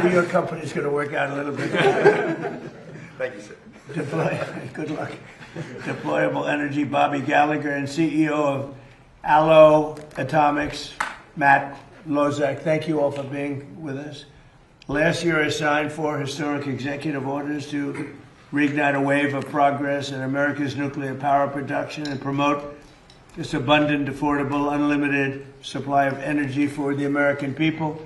maybe your company's going to work out a little bit. Thank you, sir. Good luck. Deployable Energy, Bobby Gallagher, and CEO of Allo Atomics, Matt Lozak. Thank you all for being with us. Last year, I signed 4 historic executive orders to reignite a wave of progress in America's nuclear power production and promote this abundant, affordable, unlimited supply of energy for the American people.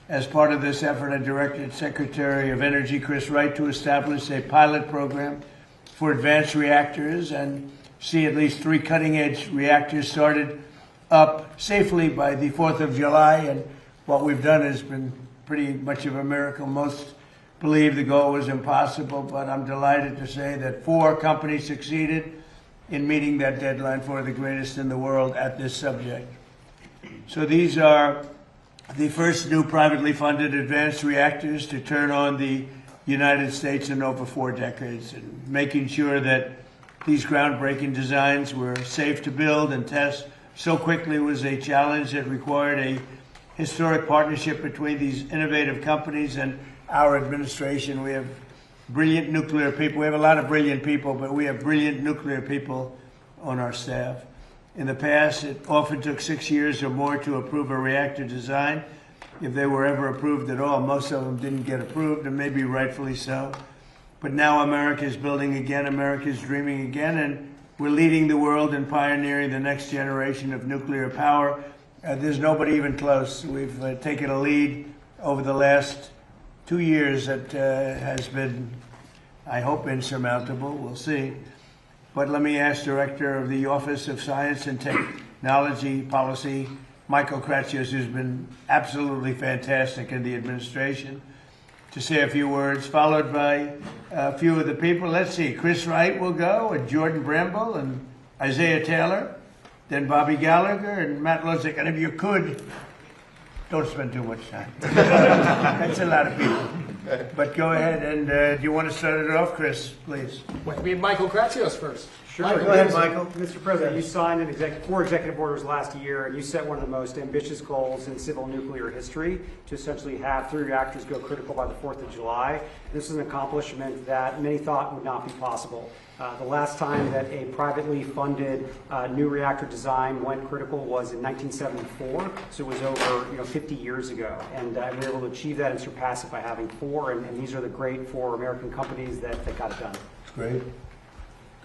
As part of this effort, I directed Secretary of Energy Chris Wright to establish a pilot program for advanced reactors and see at least 3 cutting-edge reactors started up safely by the 4th of July. And what we've done has been pretty much of a miracle. Most believe the goal was impossible, but I'm delighted to say that 4 companies succeeded in meeting that deadline for the greatest in the world at this subject. So these are the first new privately funded advanced reactors to turn on the United States in over 4 decades, and making sure that these groundbreaking designs were safe to build and test so quickly was a challenge that required a historic partnership between these innovative companies and our administration. We have brilliant nuclear people. We have a lot of brilliant people, but we have brilliant nuclear people on our staff. In the past, it often took 6 years or more to approve a reactor design, if they were ever approved at all. Most of them didn't get approved, and maybe rightfully so. But now America is building again, America is dreaming again, and we're leading the world and pioneering the next generation of nuclear power. There's nobody even close. We've taken a lead over the last 2 years that has been, I hope, insurmountable. We'll see. But let me ask Director of the Office of Science and Technology Policy, Michael Kratsios, who's been absolutely fantastic in the administration, to say a few words, followed by a few of the people. Let's see, Chris Wright will go, and Jordan Bramble, and Isaiah Taylor, then Bobby Gallagher, and Matt Lozak. And if you could, don't spend too much time. That's a lot of people. But go ahead, and do you want to start it off, Chris, please? Well, we have Michael Kratsios first. Sure. Go ahead, Michael. Mr. President, you signed 4 executive orders last year, and you set one of the most ambitious goals in civil nuclear history to essentially have 3 reactors go critical by the 4th of July. This is an accomplishment that many thought would not be possible. The last time that a privately funded new reactor design went critical was in 1974, so it was over 50 years ago. And we were able to achieve that and surpass it by having 4, and these are the great 4 American companies that got it done. Great.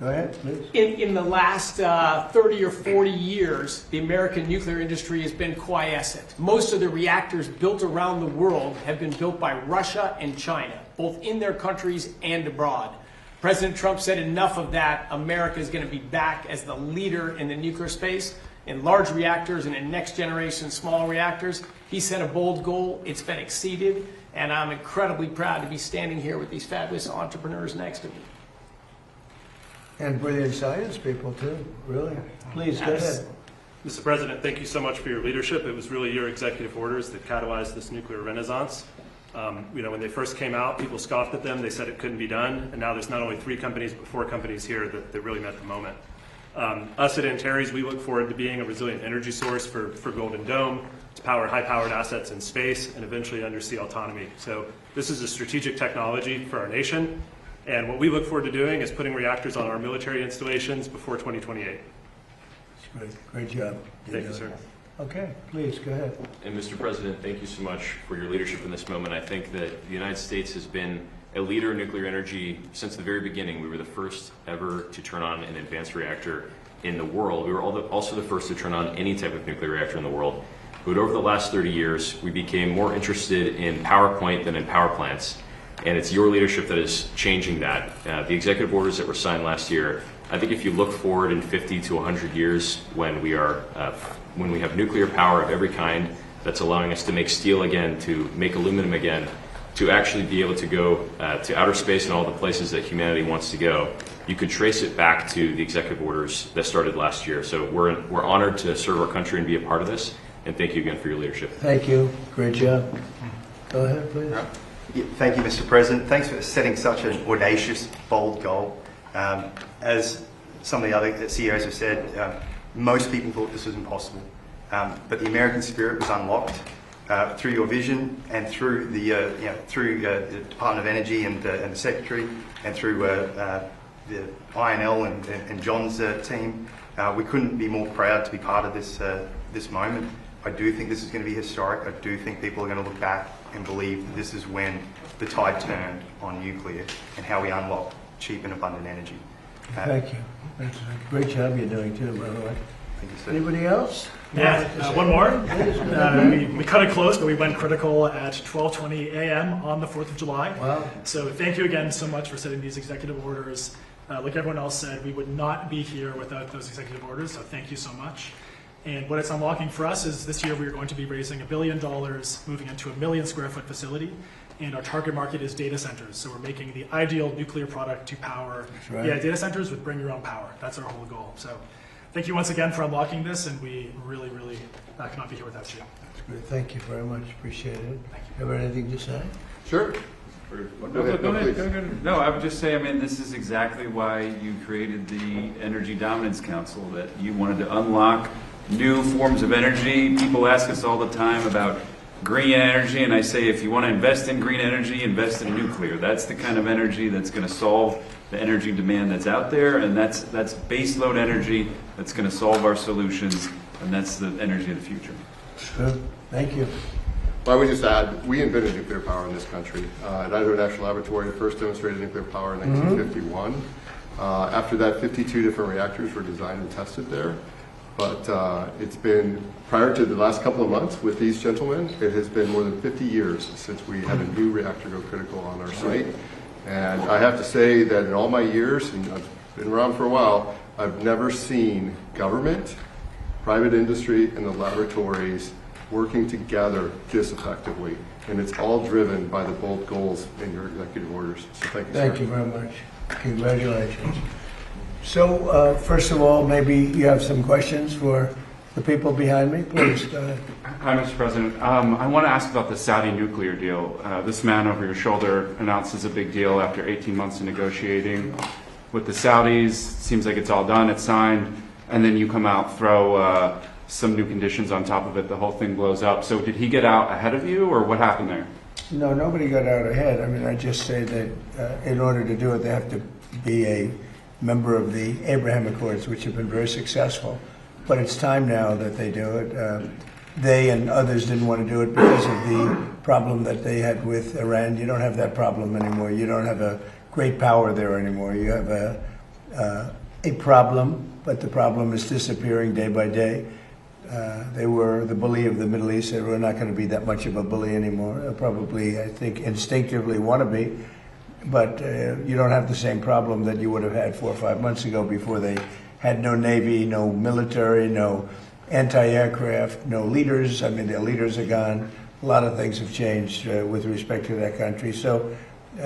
Go ahead, please. In the last 30 or 40 years, the American nuclear industry has been quiescent. Most of the reactors built around the world have been built by Russia and China, both in their countries and abroad. President Trump said enough of that. America is going to be back as the leader in the nuclear space, in large reactors and in next generation small reactors. He set a bold goal. It's been exceeded, and I'm incredibly proud to be standing here with these fabulous entrepreneurs next to me. And brilliant science people, too, really. Please, go ahead. Mr. President, thank you so much for your leadership. It was really your executive orders that catalyzed this nuclear renaissance. When they first came out, people scoffed at them. They said it couldn't be done. And now there's not only 3 companies, but 4 companies here that really met the moment. Us at Antares, we look forward to being a resilient energy source for Golden Dome, to power high-powered assets in space, and eventually undersea autonomy. So this is a strategic technology for our nation. And what we look forward to doing is putting reactors on our military installations before 2028. Great job. Thank you, sir. Okay, please, go ahead. And Mr. President, thank you so much for your leadership in this moment. I think that the United States has been a leader in nuclear energy since the very beginning. We were the first ever to turn on an advanced reactor in the world. We were also the first to turn on any type of nuclear reactor in the world. But over the last 30 years, we became more interested in PowerPoint than in power plants. And it's your leadership that is changing that. The executive orders that were signed last year, I think if you look forward in 50 to 100 years when we have nuclear power of every kind that's allowing us to make steel again, to make aluminum again, to actually be able to go to outer space and all the places that humanity wants to go, you could trace it back to the executive orders that started last year. So we're honored to serve our country and be a part of this. And thank you again for your leadership. Thank you. Great job. Go ahead, please. Yeah, thank you, Mr. President. Thanks for setting such an audacious, bold goal. As some of the other CEOs have said, most people thought this was impossible. But the American spirit was unlocked. through your vision and through the the Department of Energy and the Secretary and through the INL and John's team. We couldn't be more proud to be part of this moment. I do think this is going to be historic. I do think people are going to look back and believe that this is when the tide turned on nuclear and how we unlock cheap and abundant energy. Thank you. That's a great job you're doing too, by the way. Thank you, sir. Anybody else? Yeah, one more. We cut it close, but we went critical at 12:20 a.m. on the 4th of July. Wow. So thank you again so much for setting these executive orders. Like everyone else said, we would not be here without those executive orders, so thank you so much. And what it's unlocking for us is this year we are going to be raising $1 billion, moving into a 1 million square foot facility, and our target market is data centers. So we're making the ideal nuclear product to power right. data centers with bring your own power. That's our whole goal. So thank you once again for unlocking this, and we really, really cannot be here without you. That's great. Thank you very much. Appreciate it. Thank you. Have anything to say? Sure. No, I would just say, I mean, this is exactly why you created the Energy Dominance Council, that you wanted to unlock new forms of energy. People ask us all the time about green energy, and I say, if you want to invest in green energy, invest in nuclear. That's the kind of energy that's going to solve the energy demand that's out there, and that's baseload energy that's going to solve our solutions, and that's the energy of the future. Good. Thank you. Well, I would just add, we invented nuclear power in this country. At Idaho National Laboratory, first demonstrated nuclear power in 1951. After that, 52 different reactors were designed and tested there. But it's been, prior to the last couple of months with these gentlemen, it has been more than 50 years since we had a new reactor go critical on our site. And I have to say that in all my years, and I've been around for a while, I've never seen government, private industry, and the laboratories working together this effectively. And it's all driven by the bold goals in your executive orders. So thank you, sir. Thank you very much. Congratulations. So, first of all, maybe you have some questions for the people behind me. Please, go ahead. Hi, Mr. President. I want to ask about the Saudi nuclear deal. This man over your shoulder announces a big deal after 18 months of negotiating with the Saudis. Seems like it's all done, it's signed, and then you come out, throw some new conditions on top of it, the whole thing blows up. So did he get out ahead of you, or what happened there? No, nobody got out ahead. I mean, I just say that in order to do it, they have to be a member of the Abraham Accords, which have been very successful. But it's time now that they do it. They and others didn't want to do it because of the problem that they had with Iran. You don't have that problem anymore. You don't have a great power there anymore. You have a problem, but the problem is disappearing day by day. They were the bully of the Middle East. They were not going to be that much of a bully anymore. They'll probably, I think, instinctively want to be. But you don't have the same problem that you would have had 4 or 5 months ago before they had no Navy, no military, no anti-aircraft, no leaders. I mean, their leaders are gone. A lot of things have changed with respect to that country. So,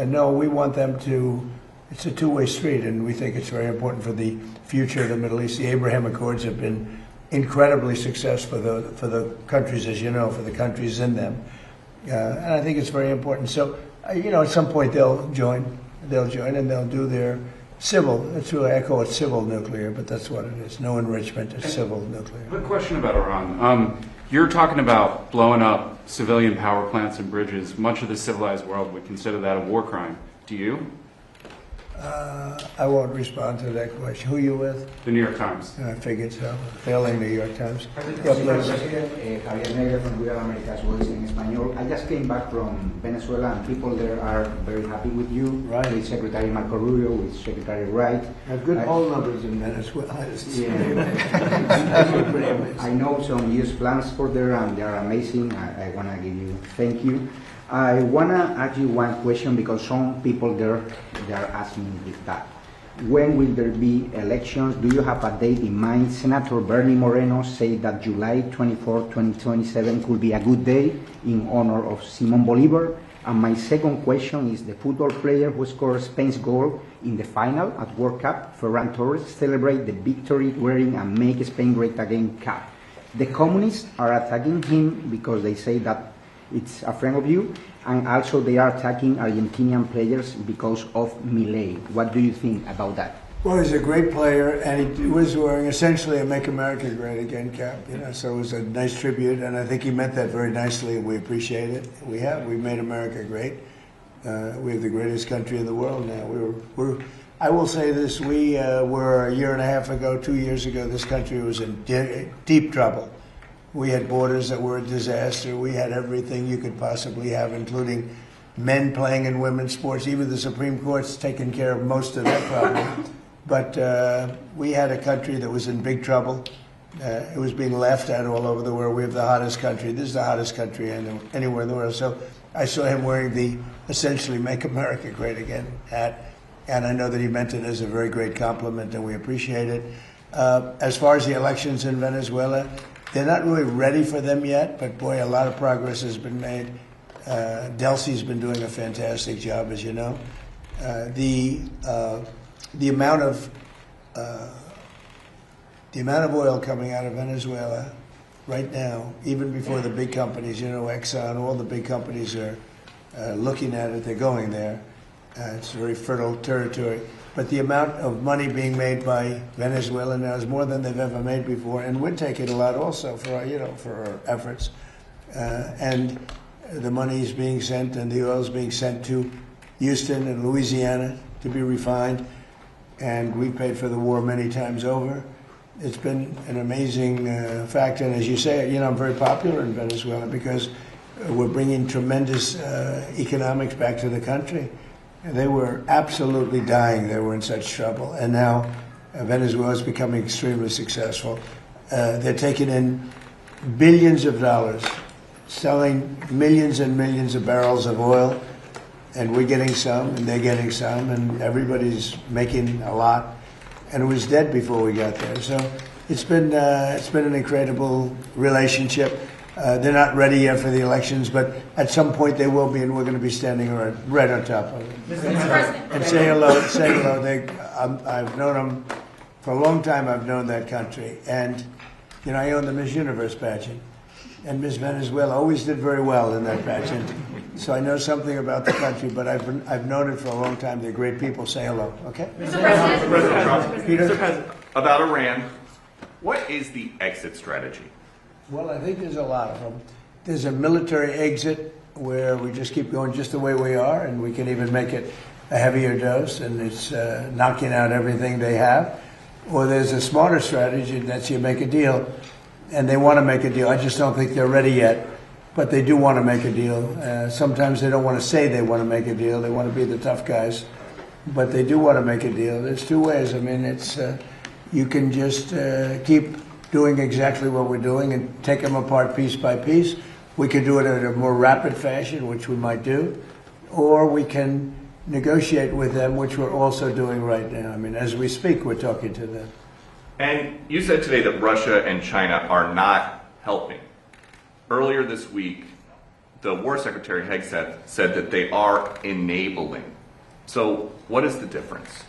no, we want them to, it's a two-way street, and we think it's very important for the future of the Middle East. The Abraham Accords have been incredibly successful for the countries, as you know, for the countries in them. And I think it's very important. So, you know, at some point they'll join and they'll do their civil, it's really, I call it civil nuclear, but that's what it is. No enrichment, it's civil nuclear. I have a question about Iran. You're talking about blowing up civilian power plants and bridges. Much of the civilized world would consider that a war crime. Do you? I won't respond to that question. Who are you with? The New York Times. I figured so. Failing New York Times. President, Yeah, please. Javier Negre from Real America's Voice in Espanol. I just came back from Venezuela, and people there are very happy with you. Right. With Secretary Marco Rubio, with Secretary Wright. Have good poll numbers in Venezuela. Yeah. I know some youth plans for there, and they are amazing. I want to give you thank you. I want to ask you one question, because some people there, they are asking me that. When will there be elections? Do you have a date in mind? Senator Bernie Moreno said that July 24, 2027 could be a good day in honor of Simon Bolivar. And my second question is, the football player who scored Spain's goal in the final at World Cup, Ferran Torres, celebrate the victory wearing a Make Spain Great Again cap. The communists are attacking him because they say that it's a friend of you, and also they are attacking Argentinian players because of Milei. What do you think about that? Well, he's a great player, and he was wearing essentially a "Make America Great Again" cap. So it was a nice tribute, and I think he meant that very nicely, and we appreciate it. We've made America great. We have the greatest country in the world now. I will say this: we were a year and a half ago, 2 years ago, this country was in deep trouble. We had borders that were a disaster. We had everything you could possibly have, including men playing in women's sports. Even the Supreme Court's taken care of most of that problem. But we had a country that was in big trouble. It was being laughed at all over the world. We have the hottest country. This is the hottest country anywhere in the world. So I saw him wearing the essentially "Make America Great Again" hat, and I know that he meant it as a very great compliment, and we appreciate it. As far as the elections in Venezuela, they're not really ready for them yet, but boy, a lot of progress has been made. Delcy's been doing a fantastic job, as you know. The amount of oil coming out of Venezuela right now, even before the big companies, Exxon, all the big companies are looking at it. They're going there. It's very fertile territory. But the amount of money being made by Venezuela now is more than they've ever made before, and we're taking a lot also for our efforts. And the money is being sent, and the oil is being sent to Houston and Louisiana to be refined. And we paid for the war many times over. It's been an amazing factor. And as you say, I'm very popular in Venezuela because we're bringing tremendous economics back to the country. And they were absolutely dying. They were in such trouble. And now Venezuela is becoming extremely successful. They're taking in billions of dollars, selling millions and millions of barrels of oil. And we're getting some, and they're getting some, and everybody's making a lot. And it was dead before we got there. So it's been an incredible relationship. They're not ready yet for the elections, but at some point they will be, and we're going to be standing right on top of it. Mr. President. And say hello. Say hello. I've known them for a long time. I've known that country, and I own the Miss Universe pageant, and Miss Venezuela always did very well in that pageant. So I know something about the country, but I've known it for a long time. They're great people. Say hello, okay? Mr. President. President Trump. Peter? Mr. President, about Iran, what is the exit strategy? Well, I think there's a lot of them. There's a military exit where we just keep going just the way we are, and we can even make it a heavier dose, and it's knocking out everything they have. Or there's a smarter strategy, and that's you make a deal, and they want to make a deal. I just don't think they're ready yet, but they do want to make a deal. Sometimes they don't want to say they want to make a deal. They want to be the tough guys, but they do want to make a deal. There's two ways. I mean, it's you can just keep doing exactly what we're doing and take them apart piece by piece. We could do it in a more rapid fashion, which we might do, or we can negotiate with them, which we're also doing right now. I mean, as we speak, we're talking to them. And you said today that Russia and China are not helping. Earlier this week, the War Secretary Hegseth said that they are enabling. So what is the difference?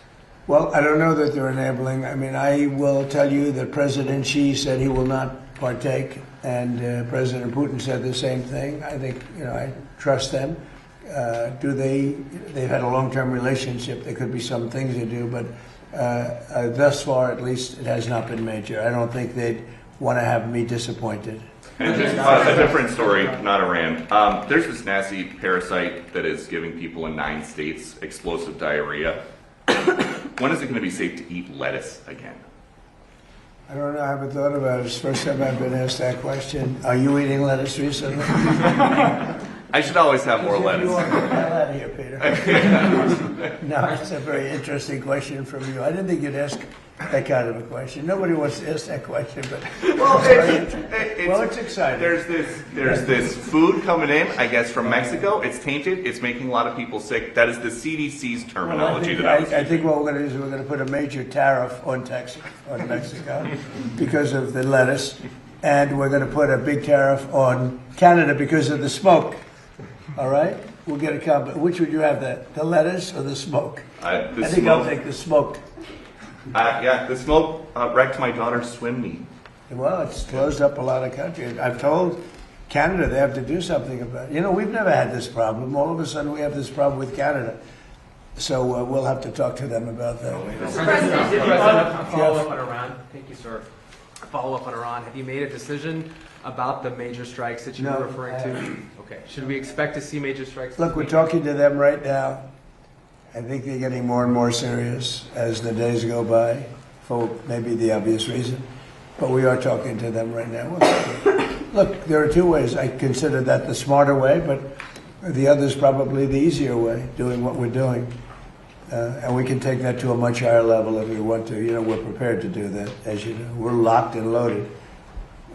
Well, I don't know that they're enabling. I mean, I will tell you that President Xi said he will not partake, and President Putin said the same thing. I think, I trust them. They've had a long-term relationship. There could be some things they do, but thus far, at least, it has not been major. I don't think they'd want to have me disappointed. And just a different story, not Iran. There's this nasty parasite that is giving people in 9 states explosive diarrhea. When is it going to be safe to eat lettuce again? I don't know. I haven't thought about it. It's the first time I've been asked that question. Are you eating lettuce recently? I should always have more lettuce. You want to get the hell out of here, Peter. No, it's a very interesting question from you. I didn't think you'd ask that kind of a question. Nobody wants to ask that question, but it's exciting. There's this food coming in, I guess, from Mexico. It's tainted. It's making a lot of people sick. That is the CDC's terminology. I think what we're going to do is we're going to put a major tariff on Mexico because of the lettuce, and we're going to put a big tariff on Canada because of the smoke. All right? We'll get a combo. Which would you have, the lettuce or the smoke? I think I'll take the smoked. The smoke wrecked my daughter's swim meet. Well, it's closed up a lot of countries. I've told Canada they have to do something about it. We've never had this problem. All of a sudden we have this problem with Canada. So we'll have to talk to them about that. Mr. President, a follow-up on Iran. Thank you, sir. A follow-up on Iran. Have you made a decision about the major strikes that you No, were referring to? Okay. Should we expect to see major strikes? Look, we're talking to them right now. I think they're getting more and more serious as the days go by, for maybe the obvious reason. But we are talking to them right now. Look, there are two ways. I consider that the smarter way, but the other is probably the easier way, doing what we're doing. And we can take that to a much higher level if we want to. You know, we're prepared to do that, as you know. We're locked and loaded.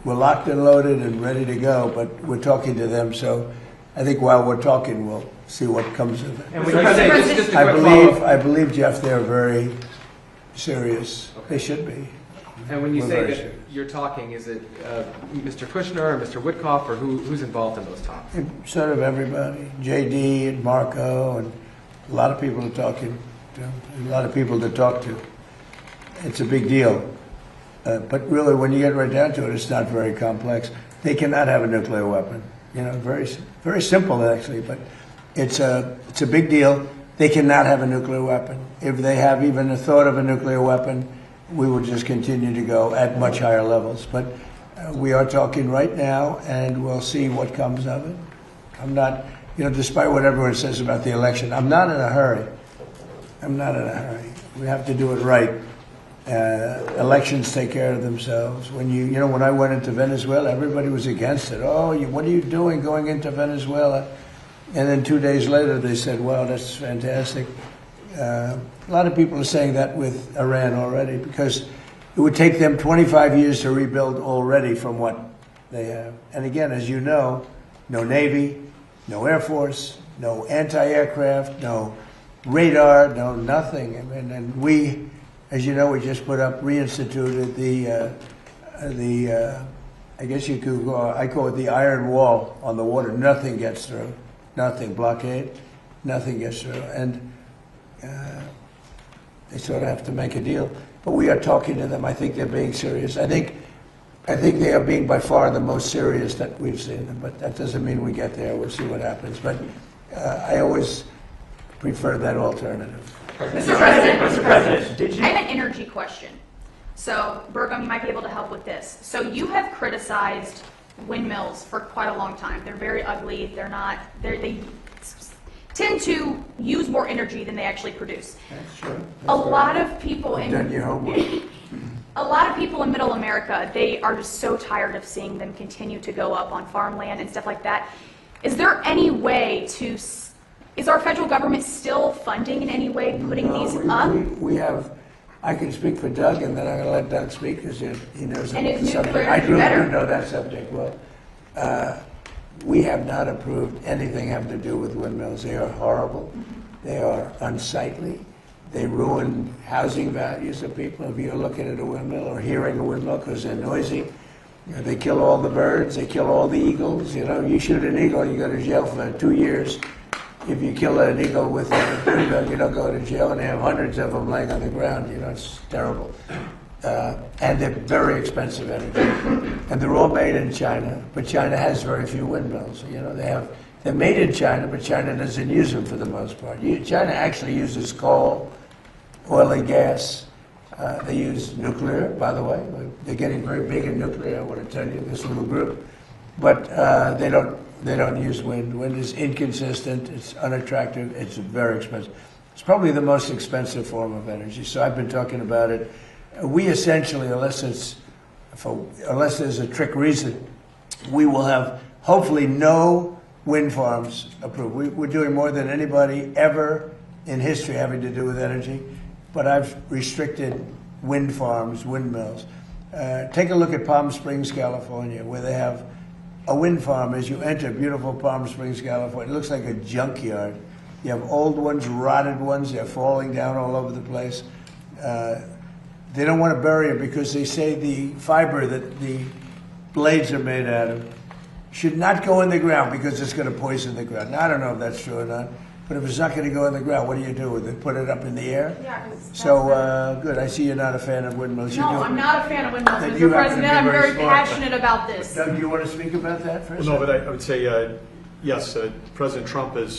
We're locked and loaded and ready to go, but we're talking to them. So I think while we're talking, we'll see what comes of it. And when you say, just a quick follow-up. I believe, Jeff, they're very serious. Okay. They should be. And when you We're say very that serious. you're talking, is it Mr. Kushner or Mr. Witkoff, or who's involved in those talks? Sort of everybody. JD and Marco and a lot of people are talking to, a lot of people to talk to. It's a big deal. But really, when you get right down to it, it's not very complex. They cannot have a nuclear weapon. You know, very, very simple actually, but it's a big deal. They cannot have a nuclear weapon. If they have even a thought of a nuclear weapon, we will just continue to go at much higher levels. But we are talking right now, and we'll see what comes of it. I'm not, you know, despite what everyone says about the election, I'm not in a hurry. I'm not in a hurry. We have to do it right. Elections take care of themselves. When you know, when I went into Venezuela, everybody was against it. Oh, what are you doing going into Venezuela? And then 2 days later, they said, wow, that's fantastic. A lot of people are saying that with Iran already, because it would take them 25 years to rebuild already from what they have. And again, as you know, no Navy, no Air Force, no anti-aircraft, no radar, no nothing. And we, as you know, we just reinstituted the I guess you could I call it the iron wall on the water. Nothing gets through. Nothing. Blockade. Nothing gets through. And they sort of have to make a deal. But we are talking to them. I think they're being serious. I think they are being by far the most serious that we've seen them. But that doesn't mean we get there. We'll see what happens. But I always prefer that alternative. Mr. President, I have an energy question. So, Burgum, you might be able to help with this. So you have criticized windmills for quite a long time. They're very ugly. They tend to use more energy than they actually produce. That's true. A lot of people in Done your homework. A lot of people in Middle America, they are just so tired of seeing them continue to go up on farmland and stuff like that. Is there any way to? Is our federal government still funding in any way putting these up? We have. I can speak for Doug, and then I'm going to let Doug speak because he knows and the is subject. nuclear I energy do better? know that subject well. We have not approved anything having to do with windmills. They are horrible. They are unsightly. They ruin housing values of people. If you're looking at a windmill or hearing a windmill because they're noisy, you know, they kill all the birds. They kill all the eagles. You know, you shoot an eagle, you go to jail for 2 years. If you kill an eagle with a windmill, you don't go to jail, and they have hundreds of them laying on the ground. You know, it's terrible. And they're very expensive energy. And they're all made in China, but China has very few windmills. You know, they're made in China, but China doesn't use them for the most part. China actually uses coal, oil and gas. They use nuclear, by the way. They're getting very big in nuclear, I want to tell you, this little group. But they don't use wind. Wind is inconsistent, it's unattractive, it's very expensive. It's probably the most expensive form of energy, so I've been talking about it. We essentially, unless there's a trick reason, we will have hopefully no wind farms approved. We're doing more than anybody ever in history having to do with energy, but I've restricted wind farms, windmills. Take a look at Palm Springs, California, where they have a wind farm. As you enter beautiful Palm Springs, California, it looks like a junkyard. You have old ones, rotted ones, they're falling down all over the place. They don't want to bury them because they say the fiber that the blades are made out of should not go in the ground because it's going to poison the ground. Now, I don't know if that's true or not, but if it's not going to go in the ground, what do you do with it? Put it up in the air? Yeah, so, good. I see you're not a fan of windmills. No, I'm not a fan of windmills, Then you Mr. happen to be President. I'm very very smart. passionate about this. Doug, do you want to speak about that for a No, second? but I would say, yes, President Trump has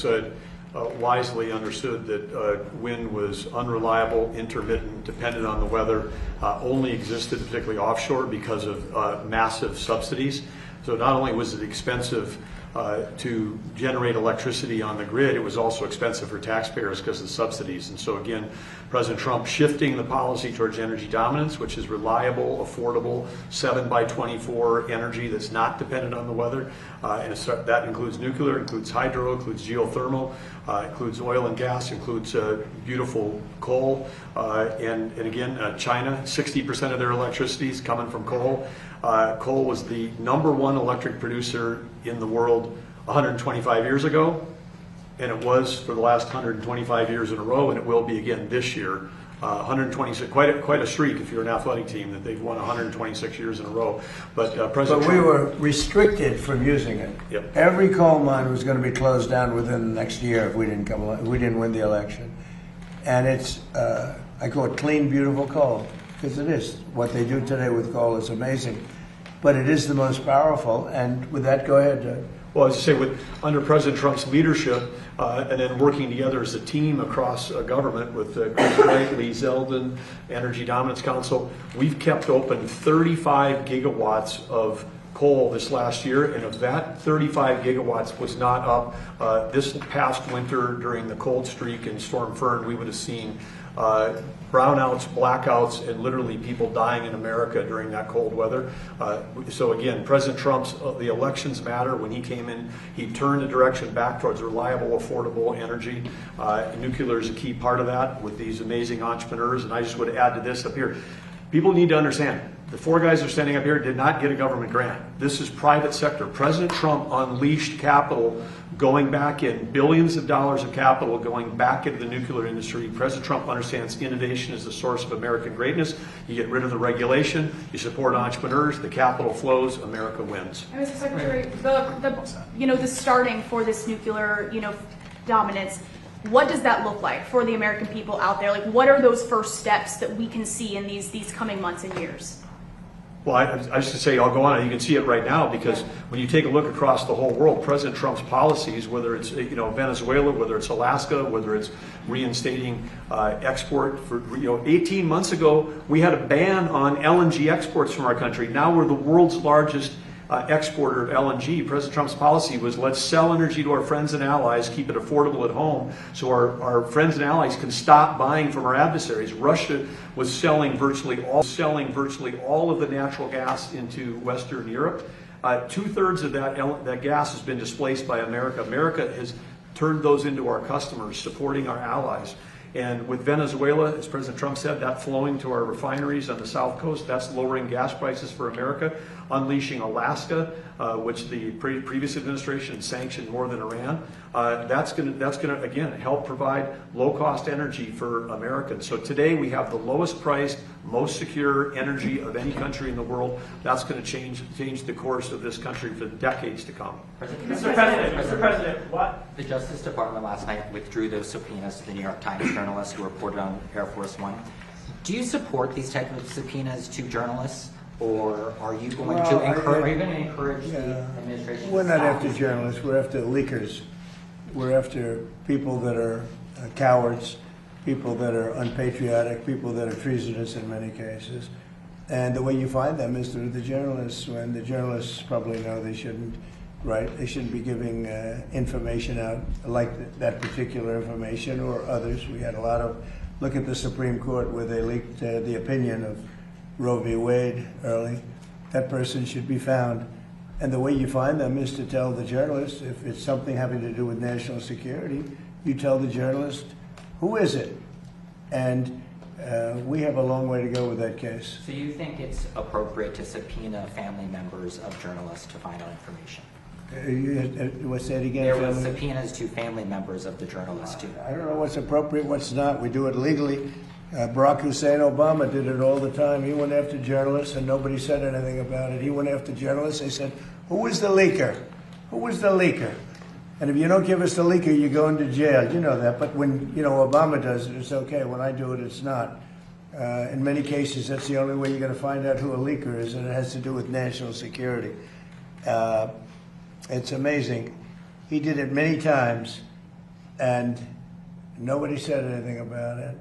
wisely understood that wind was unreliable, intermittent, depended on the weather, only existed particularly offshore because of massive subsidies. So not only was it expensive to generate electricity on the grid, it was also expensive for taxpayers because of the subsidies. And so again, President Trump shifting the policy towards energy dominance, which is reliable, affordable, 7x24 energy that's not dependent on the weather. And so that includes nuclear, includes hydro, includes geothermal, includes oil and gas, includes beautiful coal. And again, China, 60% of their electricity is coming from coal. Coal was the #1 electric producer in the world 125 years ago, and it was for the last 125 years in a row, and it will be again this year. 126, quite a streak if you're an athletic team that they've won 126 years in a row. But President But we Trump, were restricted from using it. Yep. Every coal mine was going to be closed down within the next year if we didn't win the election. And it's I call it clean, beautiful coal, because it is. What they do today with coal is amazing. But it is the most powerful. And with that, go ahead, Doug. well, as I say, under President Trump's leadership, and then working together as a team across government with Chris Wright, Lee Zeldin, Energy Dominance Council, we've kept open 35 gigawatts of coal this last year, and of that, 35 gigawatts was not up. This past winter during the cold streak and Storm Fern, we would have seen brownouts, blackouts, and literally people dying in America during that cold weather. So again, President Trump's, the elections matter. When he came in, he turned the direction back towards reliable, affordable energy. Nuclear is a key part of that with these amazing entrepreneurs. And I just would add to this up here. People need to understand, the four guys that are standing up here did not get a government grant. This is private sector. President Trump unleashed capital going back in, billions of dollars of capital going back into the nuclear industry. President Trump understands innovation is the source of American greatness. You get rid of the regulation, you support entrepreneurs, the capital flows, America wins. Mr. Secretary, the starting for this nuclear, dominance, what does that look like for the American people out there? Like, what are those first steps that we can see in these coming months and years? Well, I just to say, I'll go on. You can see it right now because when you take a look across the whole world, President Trump's policies, whether it's Venezuela, whether it's Alaska, whether it's reinstating export for 18 months ago, we had a ban on LNG exports from our country. Now we're the world's largest exporter of LNG. President Trump's policy was let's sell energy to our friends and allies, keep it affordable at home, so our friends and allies can stop buying from our adversaries. Russia was selling virtually all of the natural gas into Western Europe. 2/3 of that gas has been displaced by America. America has turned those into our customers, supporting our allies. And with Venezuela, as President Trump said, that flowing to our refineries on the South Coast, that's lowering gas prices for America. Unleashing Alaska, which the previous administration sanctioned more than Iran, that's going to again help provide low-cost energy for Americans. So today we have the lowest priced, most secure energy of any country in the world. That's going to change the course of this country for decades to come. Mr. President, what? The Justice Department last night withdrew those subpoenas to the New York Times journalists who reported on Air Force One. Do you support these types of subpoenas to journalists? Or are you going to encourage the administration? We're not after journalists. We're after leakers. We're after people that are cowards, people that are unpatriotic, people that are treasonous in many cases. And the way you find them is through the journalists. When the journalists probably know they shouldn't write, they shouldn't be giving information out like that particular information or others. We had a lot of look at the Supreme Court where they leaked the opinion of Roe v. Wade early. That person should be found. And the way you find them is to tell the journalist, if it's something having to do with national security, you tell the journalist, who is it? And we have a long way to go with that case. So you think it's appropriate to subpoena family members of journalists to find out information? What's that again? There were subpoenas to family members of the journalists too. I don't know what's appropriate, what's not. We do it legally. Barack Hussein Obama did it all the time. He went after journalists and nobody said anything about it. He went after journalists. They said, who was the leaker? Who was the leaker? And if you don't give us the leaker, you go into jail. You know that. But when Obama does it, it's okay. When I do it, it's not. In many cases, that's the only way you're going to find out who a leaker is, and it has to do with national security. It's amazing. He did it many times. and nobody said anything about it.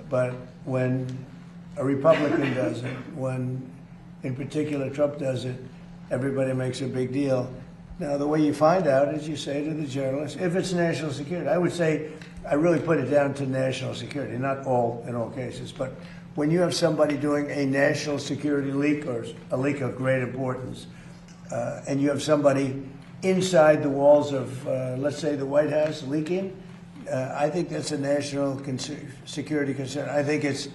But when a Republican does it, when in particular Trump does it, everybody makes a big deal. Now, the way you find out is you say to the journalist, if it's national security. I would say, I really put it down to national security, not all in all cases, but when you have somebody doing a national security leak or a leak of great importance, and you have somebody inside the walls of, let's say, the White House leaking, I think that's a national security concern. I think it's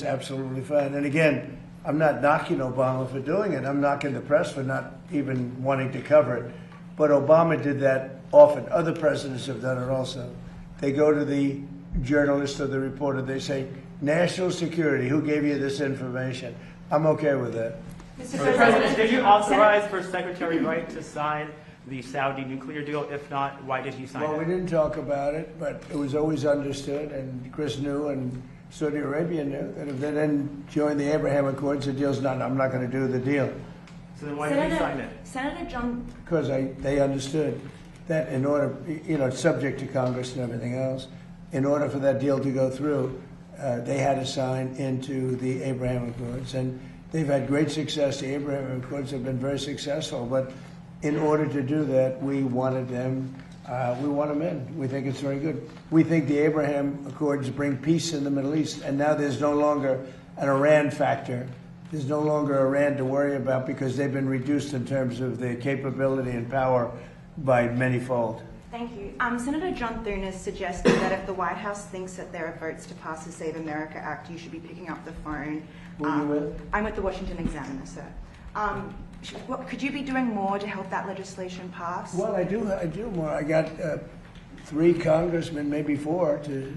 absolutely fine. And again, I'm not knocking Obama for doing it. I'm knocking the press for not even wanting to cover it. But Obama did that often. Other presidents have done it also. They go to the journalist or the reporter. They say, national security, who gave you this information? I'm okay with that. Mr. President, did you authorize for Secretary Wright to sign the Saudi nuclear deal? If not, why did he sign it? Well, we didn't talk about it, but it was always understood, and Chris knew, and Saudi Arabia knew, that if they didn't join the Abraham Accords, the deal's not, I'm not going to do the deal. So then why did he sign it? Senator John. Because they understood that in order, subject to Congress and everything else, in order for that deal to go through, they had to sign into the Abraham Accords. And they've had great success. The Abraham Accords have been very successful. But in order to do that, we wanted them. We want them in. We think it's very good. We think the Abraham Accords bring peace in the Middle East. And now there's no longer an Iran factor. There's no longer Iran to worry about because they've been reduced in terms of their capability and power by manyfold. Thank you. Senator John Thune has suggested that if the White House thinks that there are votes to pass the Save America Act, you should be picking up the phone. Who are you with? I'm with the Washington Examiner, sir. Could you be doing more to help that legislation pass? Well, I do more. I got 3 congressmen, maybe 4, to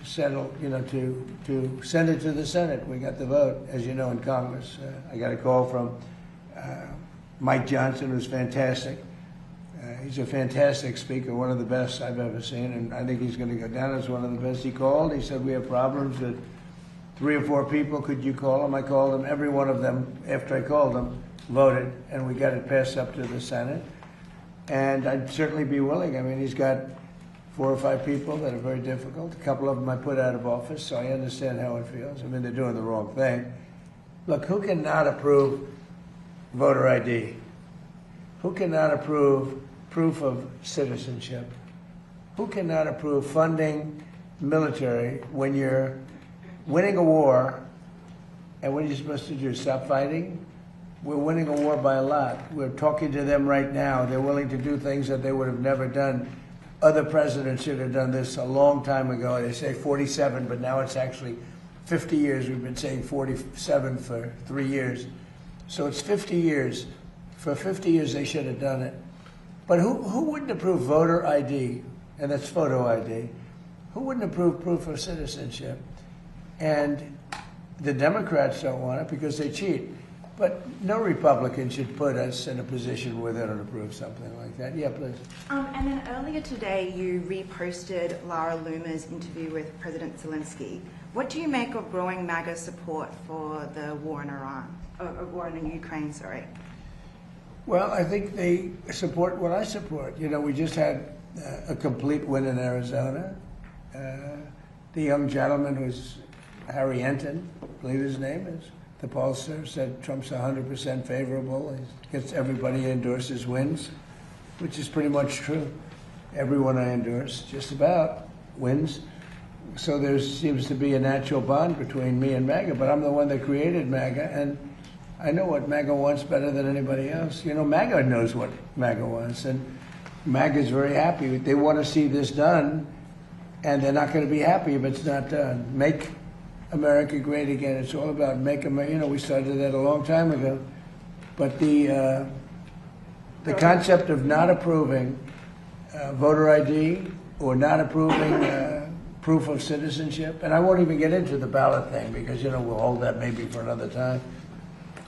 settle, to send it to the Senate. We got the vote, as you know, in Congress. I got a call from Mike Johnson, who's fantastic. He's a fantastic speaker, one of the best I've ever seen, and I think he's going to go down as one of the best. He called. He said, we have problems with 3 or 4 people. Could you call them? I called them. Every one of them, after I called them, voted, and we got it passed up to the Senate. And I'd certainly be willing. I mean, he's got 4 or 5 people that are very difficult. A couple of them I put out of office, so I understand how it feels. I mean, they're doing the wrong thing. Look, who cannot approve voter ID? Who cannot approve proof of citizenship? Who cannot approve funding military when you're winning a war, and what are you supposed to do, stop fighting? We're winning a war by a lot. We're talking to them right now. They're willing to do things that they would have never done. Other presidents should have done this a long time ago. They say 47, but now it's actually 50 years. We've been saying 47 for 3 years. So it's 50 years. For 50 years, they should have done it. But who wouldn't approve voter ID? And that's photo ID. Who wouldn't approve proof of citizenship? And the Democrats don't want it because they cheat. But no Republican should put us in a position where they don't approve something like that. Yeah, please. And then earlier today, you reposted Lara Loomer's interview with President Zelensky. What do you make of growing MAGA support for the war in war in Ukraine, sorry? Well, I think they support what I support. We just had a complete win in Arizona. The young gentleman who's Harry Enton, I believe his name is, the pollster said Trump's 100% favorable. He gets everybody he endorses wins, which is pretty much true. Everyone I endorse, just about, wins. So there seems to be a natural bond between me and MAGA, but I'm the one that created MAGA, and I know what MAGA wants better than anybody else. MAGA knows what MAGA wants, and MAGA is very happy. They want to see this done, and they're not going to be happy if it's not done. Make America great again. It's all about make America. We started that a long time ago. But the concept of not approving voter ID or not approving proof of citizenship, and I won't even get into the ballot thing because, we'll hold that maybe for another time.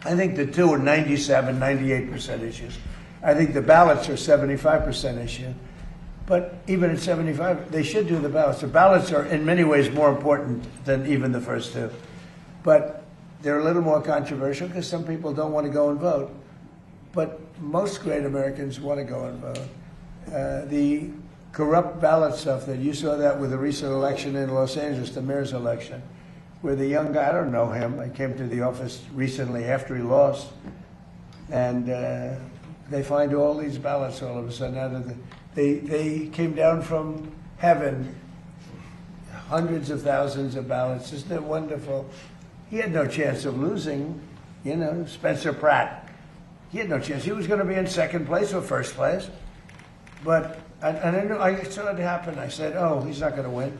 I think the two are 97, 98% issues. I think the ballots are 75% issue. But even at 75, they should do the ballots. The ballots are in many ways more important than even the first 2. But they're a little more controversial because some people don't want to go and vote. But most great Americans want to go and vote. The corrupt ballot stuff that you saw that with the recent election in Los Angeles, the mayor's election, where the young guy, I don't know him, I came to the office recently after he lost, and they find all these ballots all of a sudden out of they came down from heaven, hundreds of thousands of ballots. Isn't it wonderful? He had no chance of losing, you know, Spencer Pratt. He had no chance. He was going to be in second place or first place. But, and I saw it happen. I said, oh, he's not going to win.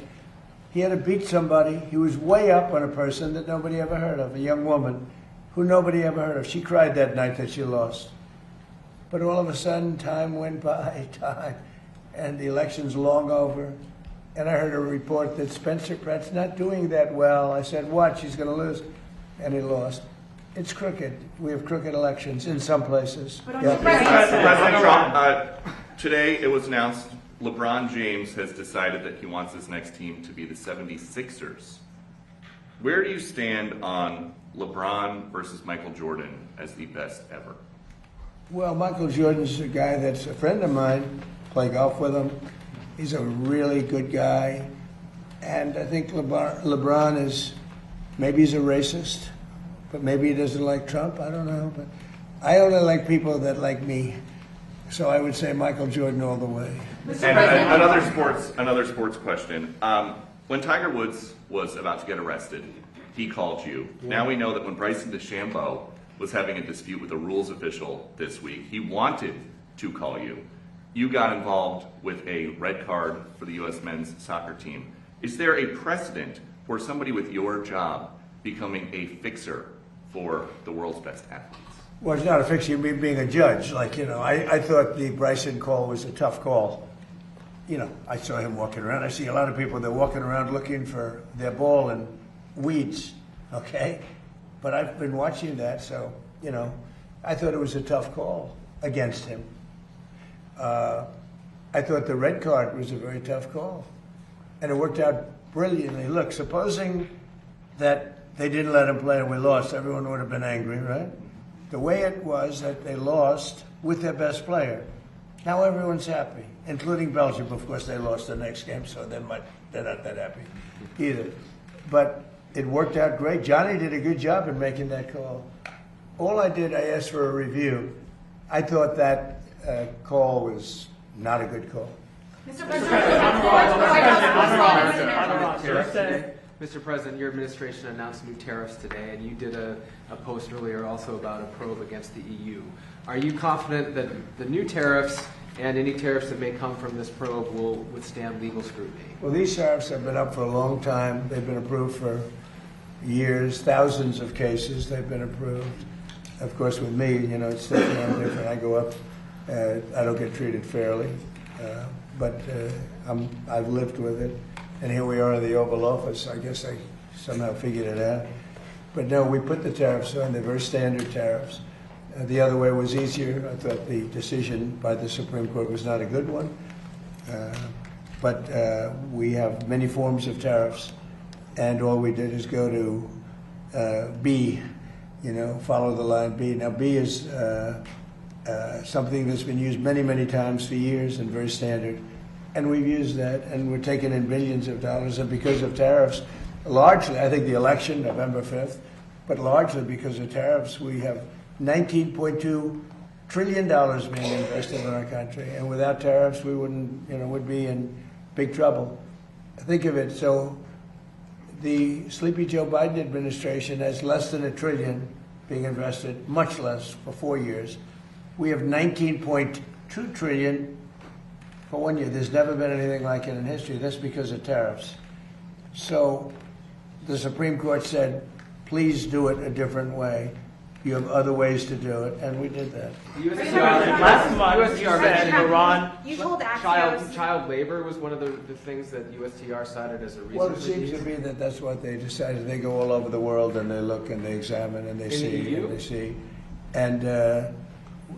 He had to beat somebody. He was way up on a person that nobody ever heard of, a young woman who nobody ever heard of. She cried that night that she lost. But all of a sudden, time went by, and the election's long over. And I heard a report that Spencer Pratt's not doing that well. I said, what? She's going to lose. And he lost. It's crooked. We have crooked elections in some places. President Trump, today it was announced LeBron James has decided that he wants his next team to be the 76ers. Where do you stand on LeBron versus Michael Jordan as the best ever? Well, Michael Jordan's a guy that's a friend of mine. Play golf with him. He's a really good guy. And I think LeBron is, maybe he's a racist, but maybe he doesn't like Trump. I don't know. But I only like people that like me. So I would say Michael Jordan all the way. And another sports question. When Tiger Woods was about to get arrested, he called you. Yeah. Now we know that when Bryson DeChambeau was having a dispute with a rules official this week, he wanted to call you. You got involved with a red card for the U.S. men's soccer team. Is there a precedent for somebody with your job becoming a fixer for the world's best athletes? Well, it's not a fixer, you mean being a judge. Like, you know, I thought the Bryson call was a tough call. You know, I saw him walking around. I see a lot of people, they're walking around looking for their ball in weeds, okay? But I've been watching that, so, you know, I thought it was a tough call against him. I thought the red card was a very tough call. And it worked out brilliantly. Look, supposing that they didn't let him play and we lost, everyone would have been angry, right? The way it was that they lost with their best player. Now everyone's happy, including Belgium. Of course, they lost the next game, so they're not that happy either. But it worked out great. Johnny did a good job in making that call. All I did, I asked for a review. I thought that call was not a good call. Mr. President, your administration announced new tariffs today, and you did a post earlier also about a probe against the EU. Are you confident that the new tariffs and any tariffs that may come from this probe will withstand legal scrutiny? Well, these tariffs have been up for a long time. They've been approved for years, thousands of cases they've been approved. Of course, with me, you know, it's definitely different. I go up, I don't get treated fairly, but I've lived with it. And here we are in the Oval Office. I guess I somehow figured it out. But no, we put the tariffs on. They're very standard tariffs. The other way was easier. I thought the decision by the Supreme Court was not a good one. But we have many forms of tariffs. And all we did is go to B, you know, follow the line B. Now, B is something that's been used many, many times for years and very standard. And we've used that, and we're taking in billions of dollars. And because of tariffs, largely, I think the election, November 5th, but largely because of tariffs, we have $19.2 trillion being invested in our country. And without tariffs, we wouldn't, you know, would be in big trouble. Think of it. So the Sleepy Joe Biden administration has less than $1 trillion being invested, much less for 4 years. We have $19.2 trillion for 1 year. There's never been anything like it in history. That's because of tariffs. So the Supreme Court said, please do it a different way. You have other ways to do it, and we did that. Last month, you said Iran. You told child labor was one of the things that USTR cited as a reason. Well, it seems to be that that's what they decided. They go all over the world and they look and they examine and they see and they see. And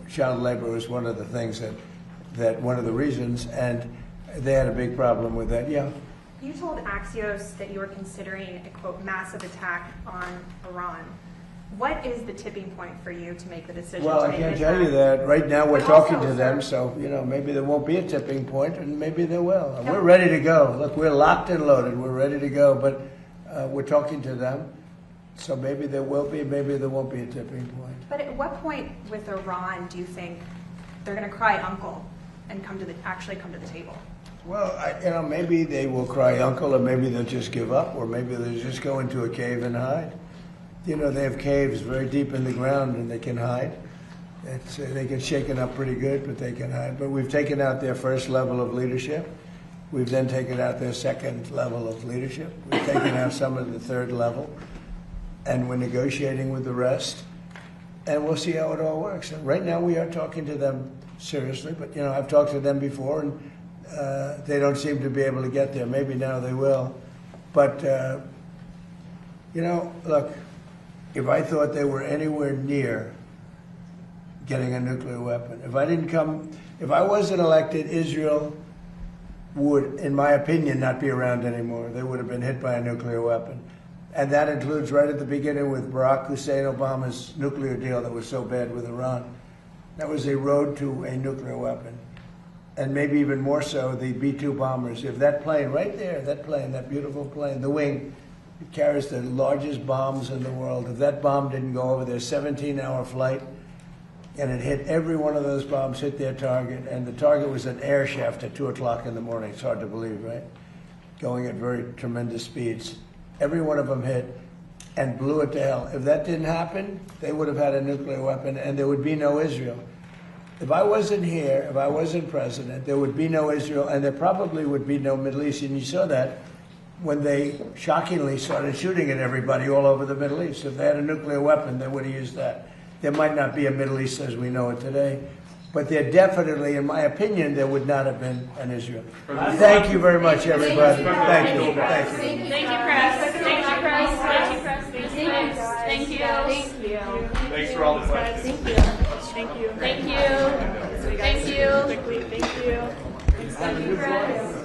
child labor was one of the things that one of the reasons, and they had a big problem with that. Yeah. You told Axios that you were considering a, quote, massive attack on Iran. What is the tipping point for you to make the decision? Well, to I make can't this tell you happen? that. Right now, we're But talking also, to them, sir- so, maybe there won't be a tipping point, and maybe there will. And we're ready to go. Look, we're locked and loaded. We're ready to go, but we're talking to them. So maybe there will be, maybe there won't be a tipping point. But at what point with Iran do you think they're going to cry uncle and actually come to the table? Well, maybe they will cry uncle, or maybe they'll just give up, or maybe they'll just go into a cave and hide. They have caves very deep in the ground, and they can hide. They get shaken up pretty good, but they can hide. But we've taken out their first level of leadership. We've then taken out their second level of leadership. We've taken out some of the third level, and we're negotiating with the rest. And we'll see how it all works. And right now, we are talking to them seriously, but I've talked to them before, and they don't seem to be able to get there. Maybe now they will. But look, if I thought they were anywhere near getting a nuclear weapon, if I wasn't elected, Israel would, in my opinion, not be around anymore. They would have been hit by a nuclear weapon. And that includes right at the beginning with Barack Hussein Obama's nuclear deal that was so bad with Iran. That was a road to a nuclear weapon. And maybe even more so, the B-2 bombers. If that plane right there, that beautiful plane, the wing, it carries the largest bombs in the world. If that bomb didn't go over their 17-hour flight, and it hit every one of those bombs, hit their target, and the target was an air shaft at 2 o'clock in the morning. It's hard to believe, right? Going at very tremendous speeds. Every one of them hit and blew it to hell. If that didn't happen, they would have had a nuclear weapon, and there would be no Israel. If I wasn't here, if I wasn't president, there would be no Israel, and there probably would be no Middle East. And you saw that when they shockingly started shooting at everybody all over the Middle East. If they had a nuclear weapon, they would have used that. There might not be a Middle East as we know it today, but there definitely, in my opinion, there would not have been an Israel. Thank you very much, everybody. Thank you. Thank you. Thank you, press. Thank you, press. Thank you, press. Thank you. Thank you. Thanks for all the questions. Thank you. Thank you. Thank you. Thank you. Thank you. Thank you, press.